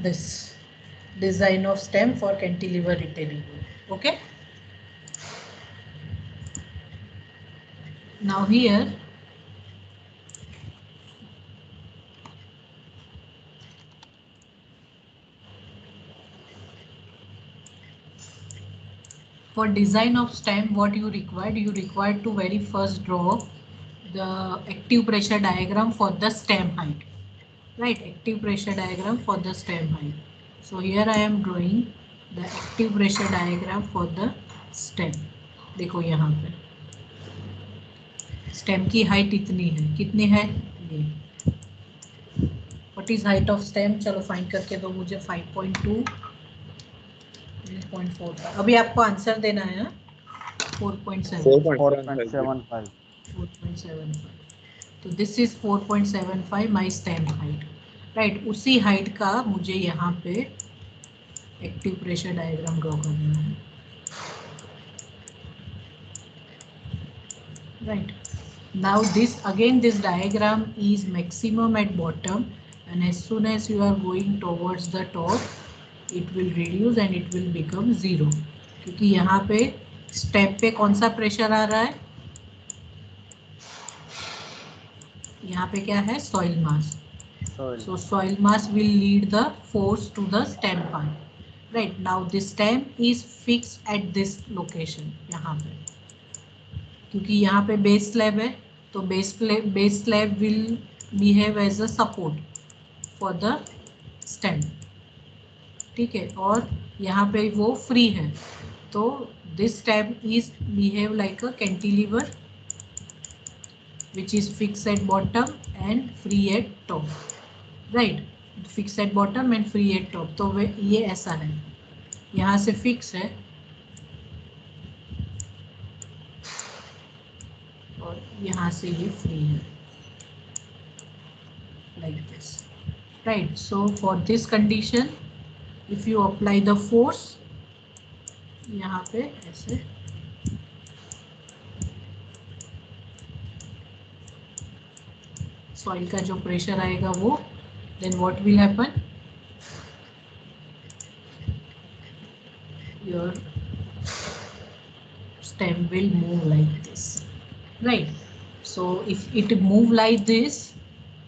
this design of stem for cantilever retaining wall. Okay, now here for design of stem, what you required to very first draw the active pressure diagram for the stem height, right? Active pressure diagram for the stem height. So here I am drawing the active pressure diagram for the stem. देखो यहाँ पे stem की height इतनी है, कितनी है ये, what is height of stem, चलो फाइंड करके दो मुझे, 5.2 0.4। अभी आपको आंसर देना है 4.75। तो this is 4.75 my stem height, right. उसी हाइट का मुझे यहाँ पे एक्टिव प्रेशर डायग्राम ड्रॉ करना है, right. Now this diagram is maximum at bottom, and as soon as you are going towards the top it will reduce and it will become 0, क्योंकि यहाँ पे स्टेप पे कौन सा प्रेशर आ रहा है, यहाँ पे क्या है, soil mass. So soil mass will lead the force to the stem part, right? Now this stem is fixed at this location, यहाँ पे, क्योंकि यहाँ पे बेस स्लैब है, तो base slab will behave as a support for the stem, ठीक है। और यहाँ पे वो फ्री है, तो this stem is behave like a cantilever which is fix at bottom and free at top, right. Fix at bottom and free at top, तो वे ये ऐसा है, यहाँ से फिक्स है और यहाँ से ये फ्री है, like this, right? So for this condition if you apply the force, यहाँ पे ऐसे सॉइल का जो प्रेशर आएगा वो, then what will happen, your stem will move like this, right? So if it move like this,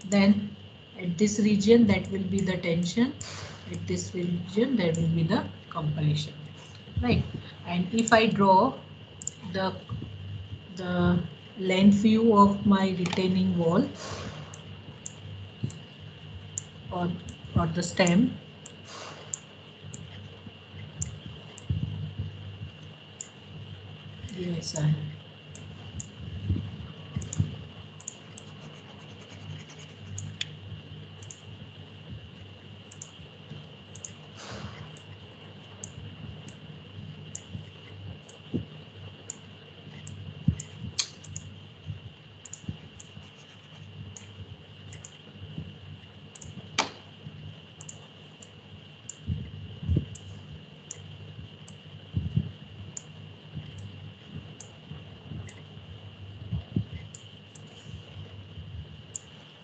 then at this region that will be the tension, at this region there will be the compression, right? And if I draw the length view of my retaining wall or the stem, ये ऐसा है,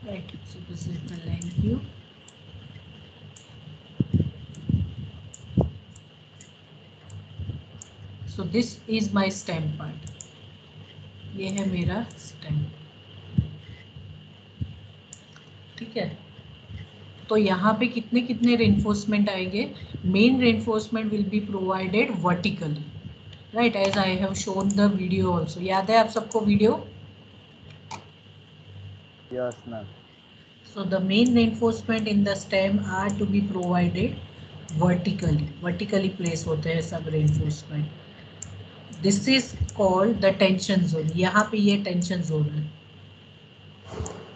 right? So this is the length view. So this is my stem part, ये है मेरा stem, ठीक है। तो यहाँ पे कितने कितने रेनफोर्समेंट आएंगे, main reinforcement will be provided vertically, right, as I have shown the video also. याद है आप सबको video? Yes, ma'am. So the main reinforcement in the stem are to be provided vertically place होते हैं सब reinforcement. This is called the tension zone. यहाँ पे ये tension zone है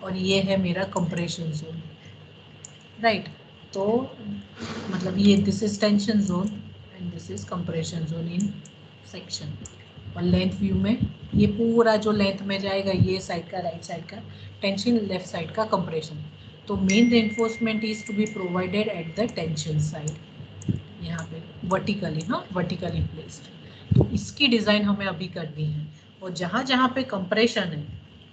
और ये है मेरा compression zone, right? तो मतलब ये this is tension zone and this is compression zone in section. और लेंथ व्यू में ये पूरा जो लेंथ में जाएगा, ये साइड का राइट साइड का टेंशन, लेफ्ट साइड का कंप्रेशन। तो main reinforcement is to be provided at the tension side, यहाँ पे वर्टिकली, हाँ वर्टिकली प्लेस्ड। तो इसकी डिज़ाइन हमें अभी करनी है, और जहाँ जहाँ पे कंप्रेशन है,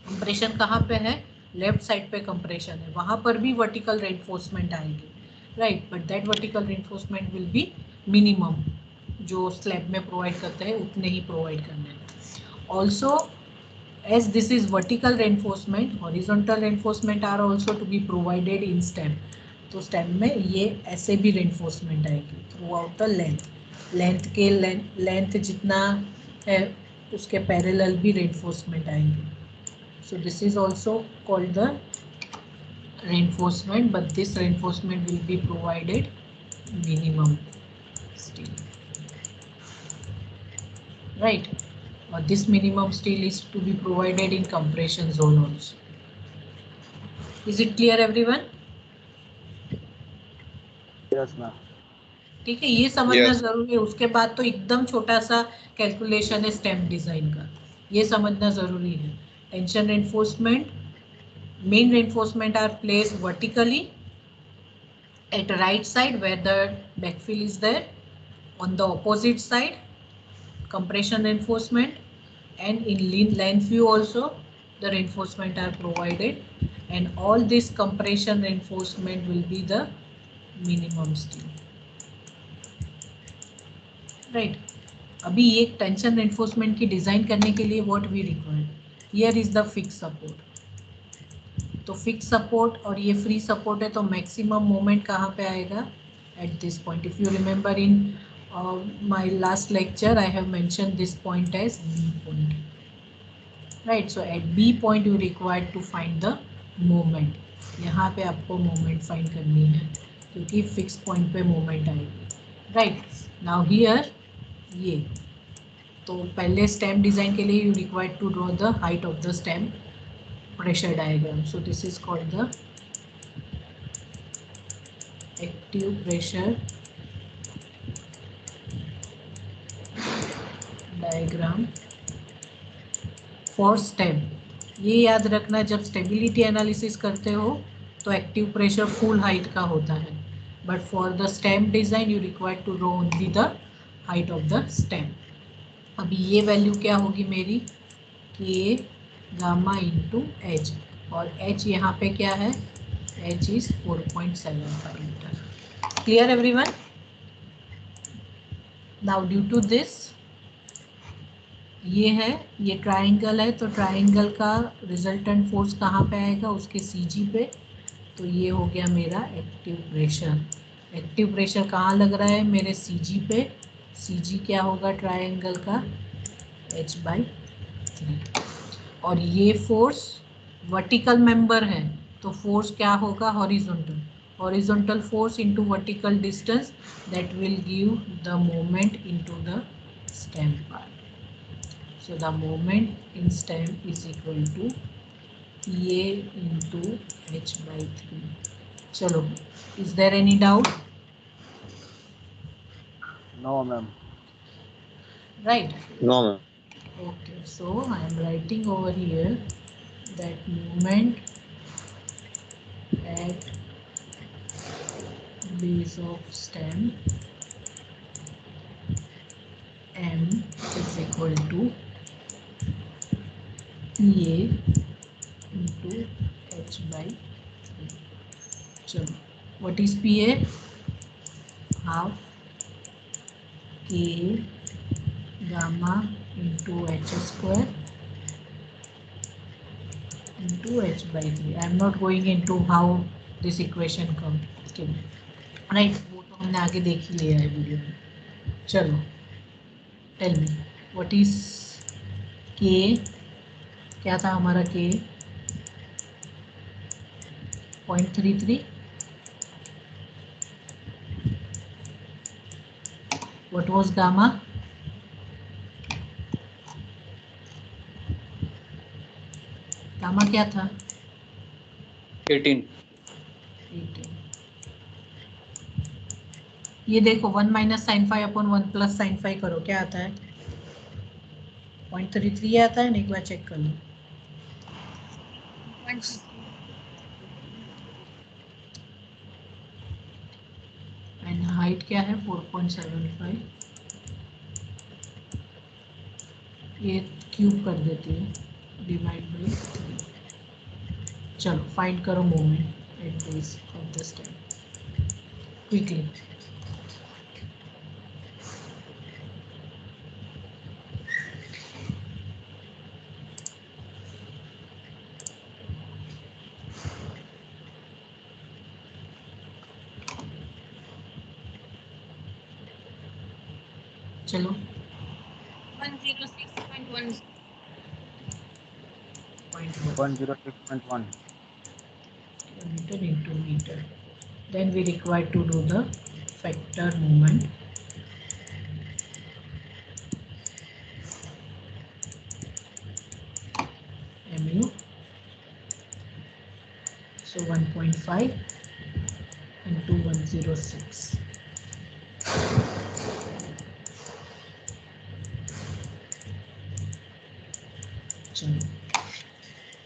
कंप्रेशन कहाँ पे है, लेफ्ट साइड पे कंप्रेशन है, वहाँ पर भी वर्टिकल रेनफोर्समेंट आएगी, right, but that vertical reinforcement will B minimum, जो स्लैब में प्रोवाइड करते हैं उतने ही प्रोवाइड करने हैं। Also as this is vertical reinforcement, horizontal reinforcement are also to be provided in stem। तो स्टेम में ये ऐसे भी रेनफोर्समेंट आएगी थ्रू आउट द लेंथ के लेंथ जितना है उसके पैरेलल भी रेनफोर्समेंट आएंगे। सो this is also called the reinforcement, but this reinforcement will be provided minimum steel, right? Or this minimum steel is to be provided in compression zone also। Is it clear everyone? Yes, ma'am. ठीक है, ये समझना जरूरी है। उसके बाद तो एकदम छोटा सा कैलकुलेशन है स्टेम डिजाइन का, ये समझना जरूरी है। Tension reinforcement, main reinforcement are place vertically at right side where the backfill is there, on the opposite side compression reinforcement, and in length view also the reinforcement are provided, and all this compression reinforcement will be the minimum steel, right? अभी ये tension reinforcement की design करने के लिए what we require, here is the fix support. तो fix support और ये free support है, तो मैक्सिमम मोमेंट कहाँ पे आएगा? At this point. If you remember in my last lecture I have mention this point as B point, right? So at B point you required to find the moment. यहाँ पे आपको moment find करनी है क्योंकि fix point पे moment आएगी, right? Now here ये तो पहले स्टेम डिजाइन के लिए you required to draw the height of the stem pressure diagram. So this is called the active pressure diagram for stem। ये याद रखना, जब स्टेबिलिटी एनालिसिस करते हो तो एक्टिव प्रेशर फुल हाइट का होता है, but for the stem design you required to draw only the height of the stem. अभी ये वैल्यू क्या होगी मेरी? के गामा इंटू एच, और एच यहाँ पे क्या है? H is 4.75 metre. Clear everyone? Now due to this, ये है, ये ट्राइंगल है, तो ट्राइंगल का रिजल्टेंट फोर्स कहाँ पे आएगा? उसके सीजी पे। तो ये हो गया मेरा एक्टिव प्रेशर। एक्टिव प्रेशर कहाँ लग रहा है? मेरे सीजी पे। सीजी क्या होगा ट्राइंगल का? h/3। और ये फोर्स वर्टिकल मेंबर है, तो फोर्स क्या होगा? Horizontal. Horizontal force into vertical distance, that will give the moment into the stem part. So the moment in stem is equal to PA into h/3। चलो, is there any doubt? No, ma'am. Right? No, ma'am. Okay, so I am writing over here that moment at base of stem M is equal to PA into h/3। चलो, what is PA? Half K gamma into h square into h/3। I am not going into how this equation comes, okay, right? वो तो हमने आगे देख ही लिया है video में। चलो, tell me what is K? क्या था हमारा K? 0.33। What was gamma? गामा क्या था? 18। ये देखो 1 minus sine five upon 1 plus sine five करो, क्या आता है? 0.33 आता है ना, एक बार चेक कर लो। एंड हाइट क्या है? 4.75। ये क्यूब कर देती है, डिवाइड बाई 3। चलो फाइंड करो moment at base of the stem. Quickly. चलो 106.1 106.1 kilometer into meter. Then we require to do the factor movement. MU. So 1.5 into 106. चलो,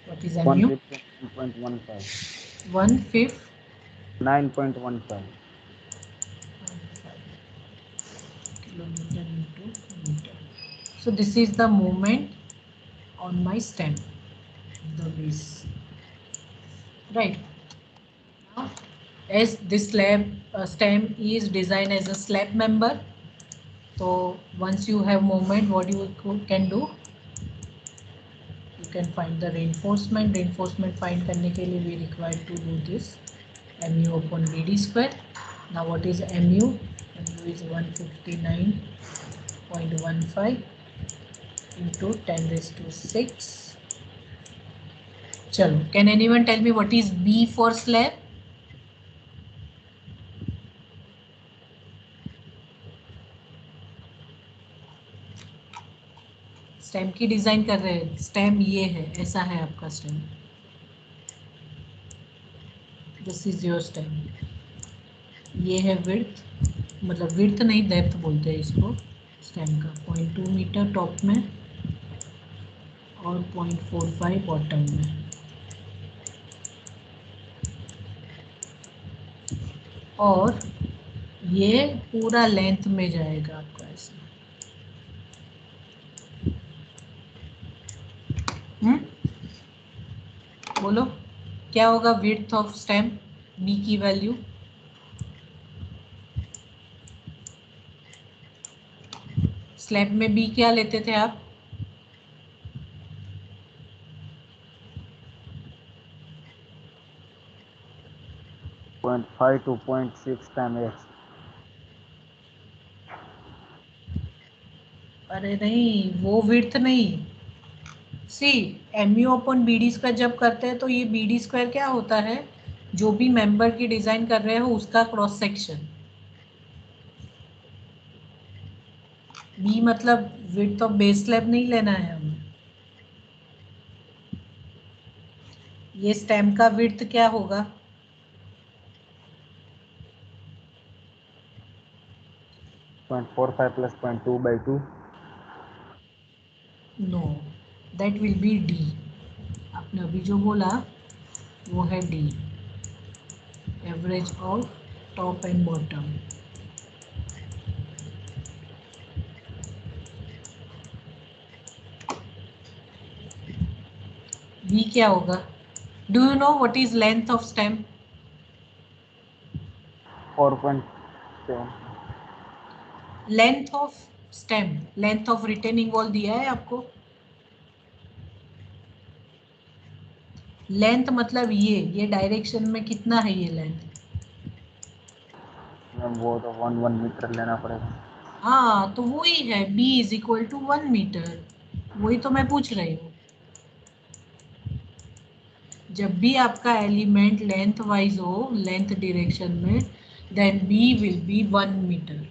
what is MU? 159.15 1/5 9.15 kilometer into meter. So this is the movement on my stem, the base. Right. Now, as this stem is designed as a slab member, so once you have movement, what you can do? You can find the reinforcement. Reinforcement find करने के लिए we required to do this mu upon BD square. Now what is mu? Mu is 159.15 into 10 raised to 6. चलो, can anyone tell me what is B for slab? Stem की design कर रहे हैं, stem ये है, ऐसा है आपका stem, this is your stem, ये है विड्थ, मतलब विड्थ नहीं डेप्थ बोलते हैं इसको स्टेम का, 0.2 मीटर टॉप में और 0.45 बॉटम में, और ये पूरा लेंथ में जाएगा आपका ऐसा। बोलो क्या होगा विड्थ ऑफ स्टेम, बी की वैल्यू? स्लैब में बी क्या लेते थे आप? 0.5 to 0.6 times x. अरे नहीं, वो विड्थ नहीं, सी MU अपॉन BD स्क्वायर जब करते हैं तो ये BD स्क्वायर क्या होता है, जो भी मेंबर की डिजाइन कर रहे हो उसका क्रॉस सेक्शन, B मतलब विड्थ ऑफ बेस स्लैब नहीं लेना है हमें। ये स्टेम का विड्थ क्या होगा? .45 plus 0.2/2. No, that will be D। आपने अभी जो बोला वो है D, average of top and bottom. B क्या होगा? Do you know what is length of stem? 4.7. Length of stem, length of retaining wall दिया है आपको? लेंथ मतलब ये डायरेक्शन में कितना है ये लेंथ? मैम वो तो 1 मीटर लेना पड़ेगा। हाँ तो वही है, B इज इक्वल टू 1 मीटर, वही तो मैं पूछ रही हूँ। जब भी आपका एलिमेंट लेंथ वाइज हो, लेंथ डायरेक्शन में, then B will be 1 metre.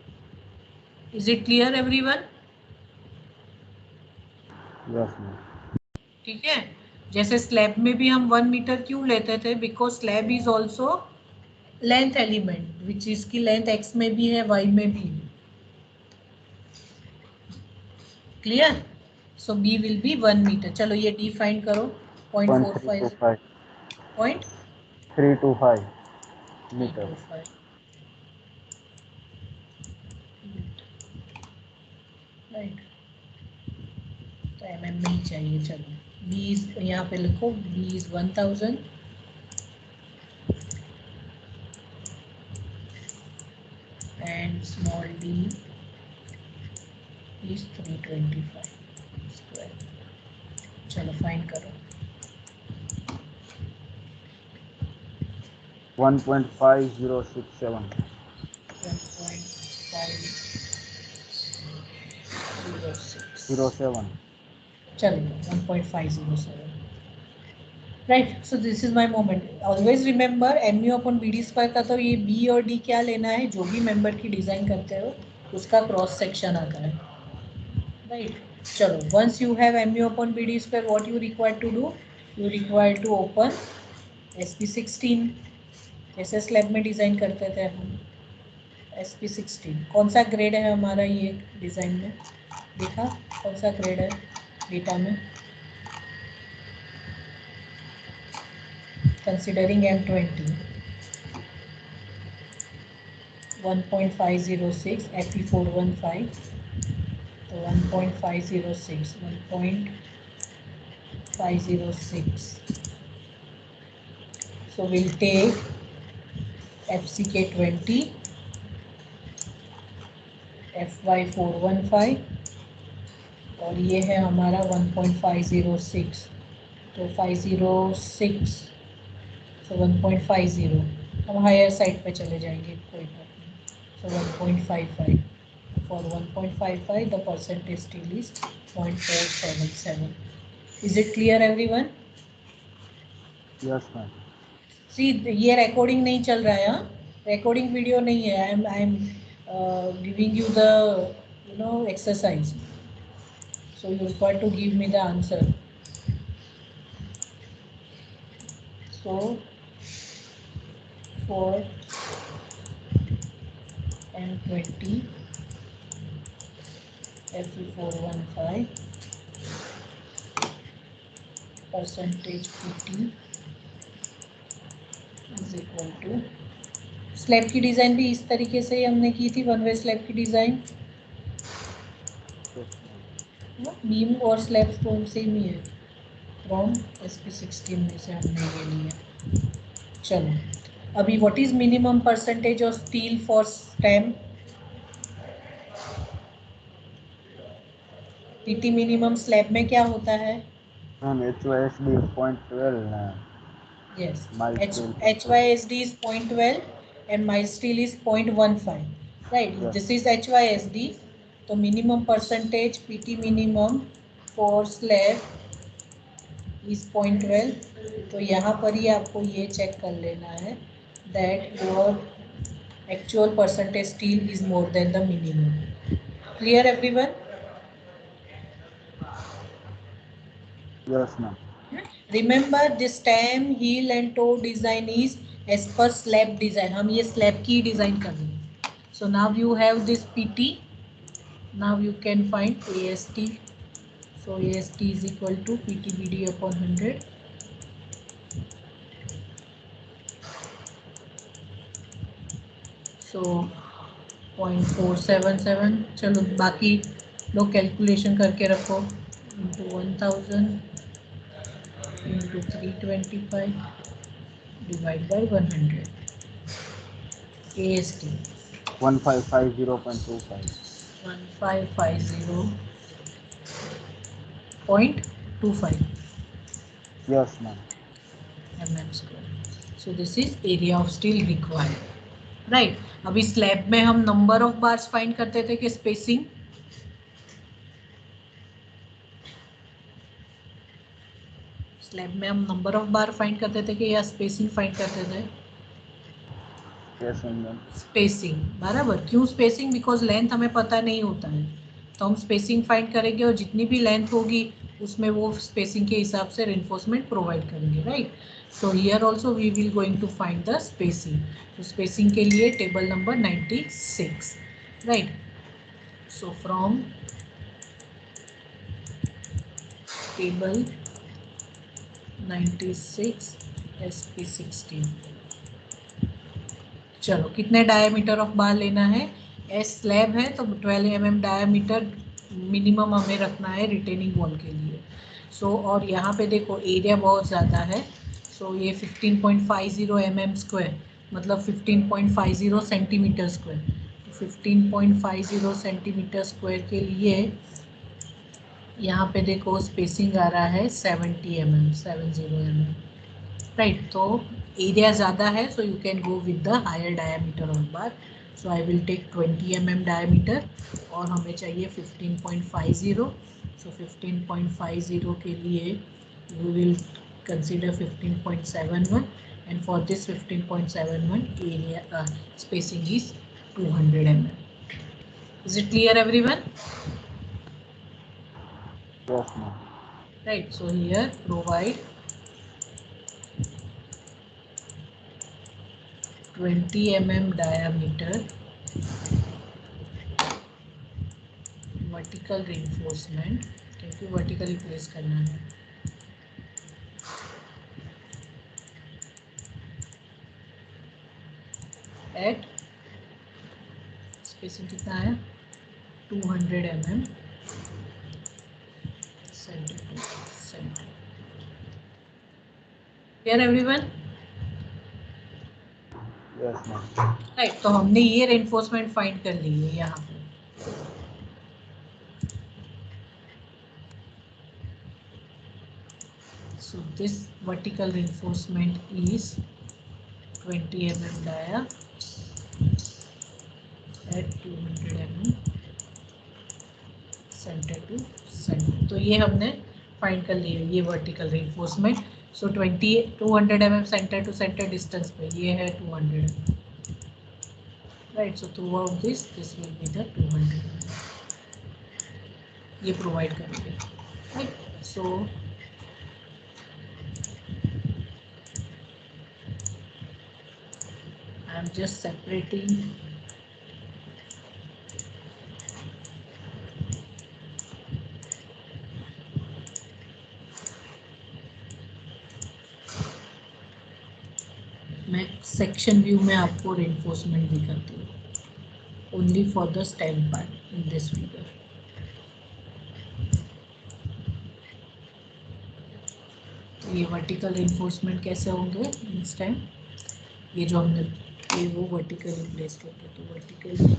Is it clear everyone? Yes ma'am. ठीक है, जैसे स्लैब में भी हम 1 मीटर क्यों लेते थे, because slab is also length element, which इसकी लेंथ x में भी है, y में भी है। Clear? So B will be 1 metre. चलो ये डिफाइन करो, 0.45 0.325 मीटर। राइट, तो mm में ही चाहिए। चलो B इज, यहाँ पे लिखो B इज 1000 and small d is 325 square. चलो फाइन करो. 1.5067. 1.506. 07. चलो 1.507. Right. So this is my moment. Always remember mu upon B D square का तो ये बी और डी क्या लेना है, जो भी मेंबर की डिजाइन करते हो उसका क्रॉस सेक्शन आता है. राइट. चलो once you have mu upon B D square what you require to do, you require to open SP16. ऐसे स्लैब में डिजाइन करते थे हम. SP16 कौन सा ग्रेड है हमारा ये डिजाइन में, देखा कौन सा ग्रेड है डेटा में. कंसिडरिंग M20 1.506 FE415, तो 1.506 1.506. So we'll take FCK20 FY415 और ये है हमारा 1.506, तो 506, so 1.50. हम हायर साइड पे चले जाएंगे, कोई बात नहीं. So 1.55. For 1.55 the percentage still is 0.477. Is it clear everyone? Yes, ma'am. See, ये recording नहीं चल रहा है, हाँ? Recording video नहीं है. I am giving you the exercise. So you require to give me the answer. So for M20 FE415 percentage PT is equal to, slab की design भी इस तरीके से हमने की थी, वन वे स्लैब की डिजाइन. Yes, ma'am. बीम और स्लैब स्टोन सेम ही है. फ्रॉम SP16 में से हमने ये लिया. चलो अभी what is minimum percentage of steel for stem. PT minimum slab में क्या होता है. Ma'am, HYSD is 0.12. Yes, Mild steel. HYSD is 0.12 and mild steel is 0.15. Right, Yes. this is HYSD. तो minimum percentage PT minimum for slab is 0.12. तो यहाँ पर ही आपको ये चेक कर लेना है that your actual percentage steel is more than the minimum. Clear everyone? Yes, ma'am. Remember this stem, heel and toe design is as per slab design. हम ये slab की डिजाइन कर रहे हैं. So now you have this PT. Now you can find AST. So AST is equal to PTBD upon 100. So 0.477. चलो बाकी लोग calculation करके रखो. Into 1000 into 325 divide by 100. AST 1550.25. 1550.25 Yes, ma'am. mm square. So this is area of steel required. Right. अभी slab में हम number of bars find करते थे कि स्पेसिंग. स्लैब में हम नंबर ऑफ बार फाइंड करते थे कि या स्पेसिंग फाइंड करते थे. स्पेसिंग. बराबर. क्यों स्पेसिंग? बिकॉज लेंथ हमें पता नहीं होता है, तो हम स्पेसिंग फाइंड करेंगे और जितनी भी लेंथ होगी उसमें वो स्पेसिंग के हिसाब से रेनफोर्समेंट प्रोवाइड करेंगे. Right. So here also we will going to find the spacing. तो स्पेसिंग के लिए table number 96. Right. So from table 96 SP16. चलो कितने डायमीटर ऑफ बार लेना है. एस स्लैब है तो 12 mm डायमीटर मिनिमम हमें रखना है रिटेनिंग वॉल के लिए. सो और यहाँ पे देखो एरिया बहुत ज़्यादा है. सो ये 15.50 mm स्क्वायर मतलब 15.50 सेंटीमीटर स्क्वायर. 15.50 सेंटीमीटर स्क्वायर के लिए यहाँ पे देखो स्पेसिंग आ रहा है 70 mm, 70 mm, राइट। तो एरिया ज़्यादा है, so you can go with the higher diameter of bar. So I will take 20 mm diameter और हमें चाहिए 15.50। सो 15.50 के लिए we will consider 15.71 and for this 15.71 area spacing is 200 mm. Is it clear everyone? Yes, ma'am. Right, so here provide 20 mm diameter vertical reinforcement, क्योंकि vertically place करना है, at spacing कितना है 200 mm centre to centre. Clear everyone? Yes, ma'am. Right, तो हमने ये reinforcement find कर ली है यहाँ पे। So this vertical reinforcement is 20 mm dia at 200 mm centre to centre. तो ये हमने फाइंड कर लिया ये vertical reinforcement। So 200 mm centre to centre distance पे ये है 200 mm, right. So throughout this will be the 200 mm, ये प्रोवाइड करेंगे, right. So I am just separating मैं सेक्शन व्यू में आपको रेनफोर्समेंट दिखाती हूँ, only for the stem part in this figure. तो ये वर्टिकल रेनफोर्समेंट कैसे होंगे इस टाइम, ये जो हमने ये वो वर्टिकली प्लेस करते, तो वर्टिकली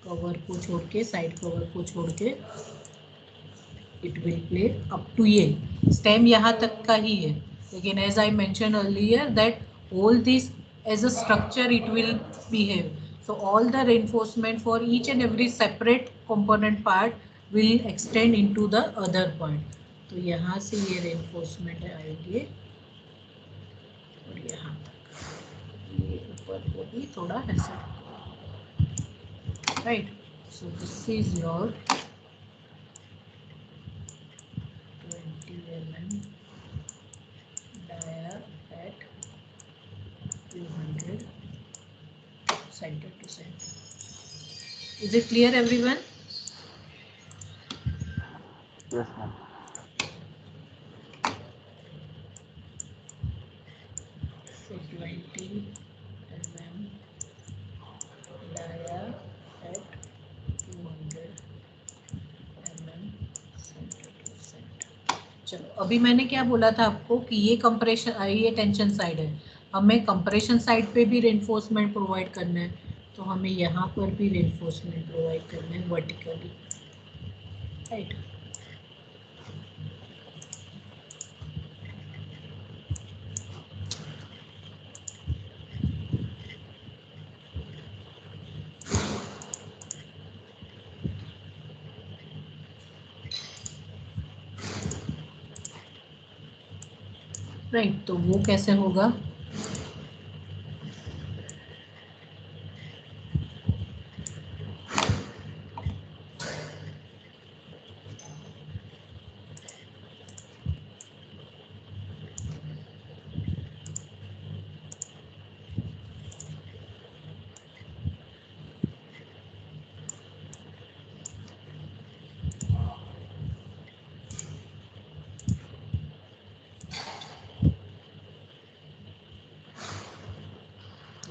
कवर को छोड़ के, साइड कवर को छोड़ के it will play up to, ये स्टेम यहाँ तक का ही है, लेकिन as I mention earlier that all this as a structure it will behave. So all the reinforcement for each and every separate component part will extend into the other part. तो यहाँ से ये reinforcement आएंगे और यहाँ तक, ये ऊपर को भी थोड़ा ऐसा, right. So this is your 20 mm dia at 200 center to center. Is it clear everyone? Yes, ma'am. So 20 mm dia at 200 mm center to center. चलो, अभी मैंने क्या बोला था आपको कि ये कंप्रेशन, ये टेंशन साइड है, हमें कंप्रेशन साइड पे भी रेनफोर्समेंट प्रोवाइड करना है, तो हमें यहाँ पर भी रेनफोर्समेंट प्रोवाइड करना है वर्टिकली, राइट। राइट, तो वो कैसे होगा,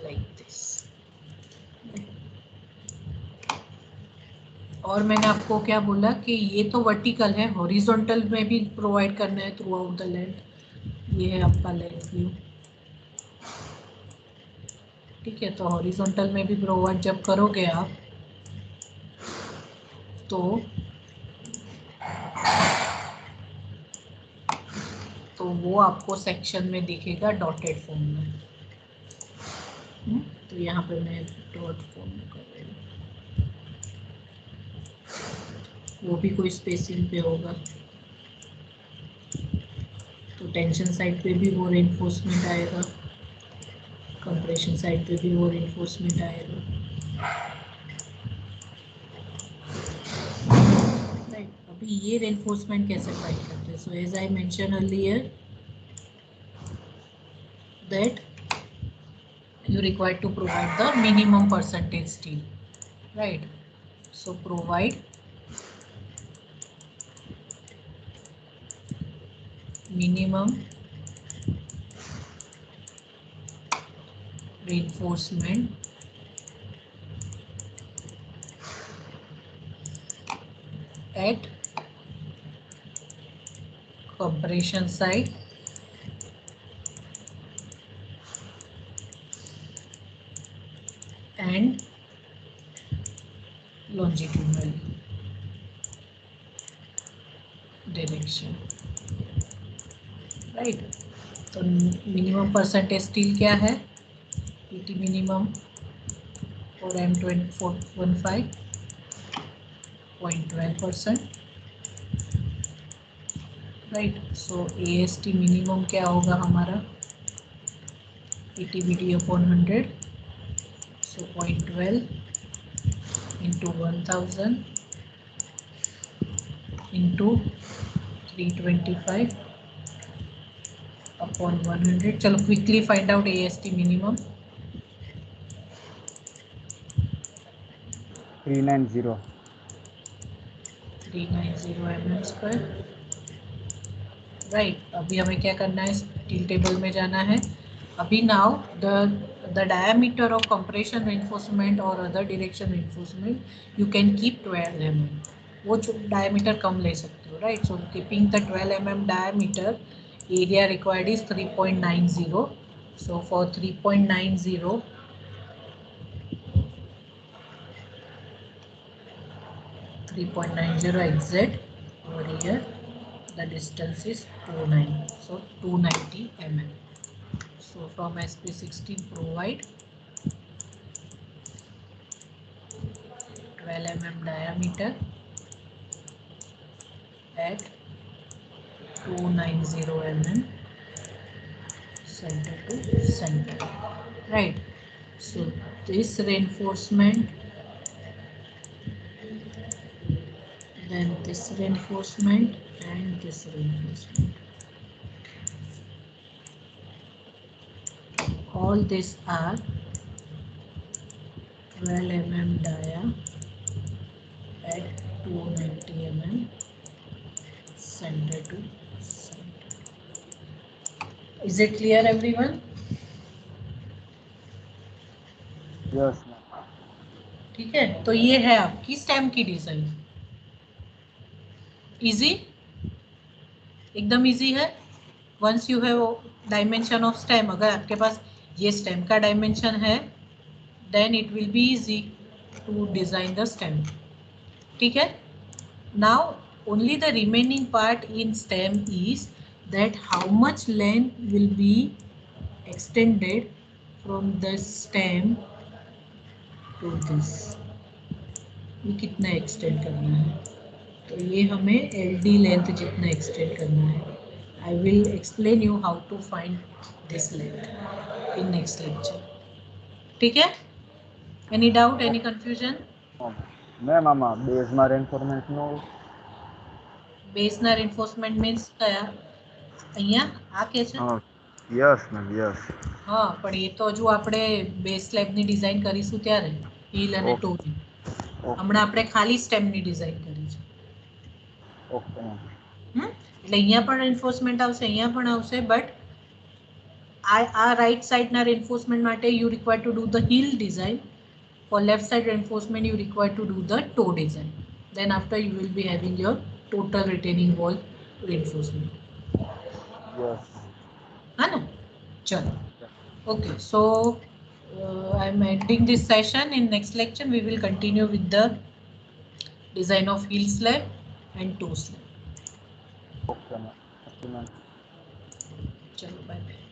लाइक दिस। और मैंने आपको क्या बोला कि ये तो वर्टिकल है, हॉरिजॉन्टल में भी प्रोवाइड करना है थ्रू आउट द लेंथ। ये है आपका लेंथ व्यू, ठीक है, तो हॉरिजॉन्टल में भी प्रोवाइड जब करोगे आप तो वो आपको सेक्शन में दिखेगा डॉटेड फॉर्म में। तो यहाँ पे मैं डॉट फॉर्म में कर रही हूँ, वो भी कोई स्पेसिंग पे होगा। तो टेंशन साइड पे भी वो रेनफोर्समेंट आएगा, कंप्रेशन साइड पे भी वो रेनफोर्समेंट आएगा। राइट, अभी ये रेनफोर्समेंट कैसे फाइंड करते हैं? So as I mention earlier that you require to provide the minimum percentage steel, right? So provide minimum reinforcement at compression side and longitudinal direction, right? तो मिनिमम परसेंटेज स्टील क्या है? PT minimum for M2415.12%, right? So AST minimum क्या होगा हमारा? PTBD upon 100, so 0.12 into 1000 into 325 upon 100. चलो quickly find out AST minimum. 390 mm square. Right, अभी हमें क्या करना है? स्टील टेबल में जाना है। अभी now the diameter of compression reinforcement और other direction reinforcement you can keep 12 mm, वो डायमीटर कम ले सकते हो, right? So keeping the 12 mm diameter, area required is 3.90. So for 3.90 exit over here, the distance is 29, so 290 mm. So from SP16 provide 12 mm diameter at 290 mm center to center, right? So this reinforcement, then this reinforcement and this reinforcement, all these are 12 mm dia at 290 mm center to center. Is it clear everyone? Yes ma'am. ठीक है, तो ये है आपकी stem की design. Easy, एकदम easy है। Once you have dimension of stem, अगर आपके पास ये स्टेम का डायमेंशन है, then it will be easy to design the stem. ठीक है, now only the remaining part in stem is that how much length will be extended from the stem to this, ये कितना extend करना है? तो ये हमें LD लेंथ जितना एक्सटेंड करना है। I will explain you how to find this length in next lecture. ठीक है, any doubt, any confusion? Ma'am આમાં બેઝમાં રેન્ફોર્સમેન્ટનું બેઝના રેન્ફોર્સમેન્ટ મીન્સ કયા? અહીંયા આ કે છે? યસ મેમ યસ હા, પણ એ તો હજુ આપણે બેઝ સ્લેબની ડિઝાઇન કરીશું ત્યારે, હીલ અને ટોની. હમણાં આપણે ખાલી સ્ટેમની ડિઝાઇન કરી છે. ઓકે મેમ એટલે અહીંયા પણ રેન્ફોર્સમેન્ટ આવશે, અહીંયા પણ આવશે, બટ આ રાઈટ સાઈડના રેન્ફોર્સમેન્ટ માટે you require to do the heel design. For left side reinforcement, you require to do the toe design. Then after you will be having your total retaining wall reinforcement. Yes है ना? चलो, okay. So I'm ending this session. In next lecture, we will continue with the design of heel slab and toe slab. Okay ma'am, thank you ma'am. चलो bye bye.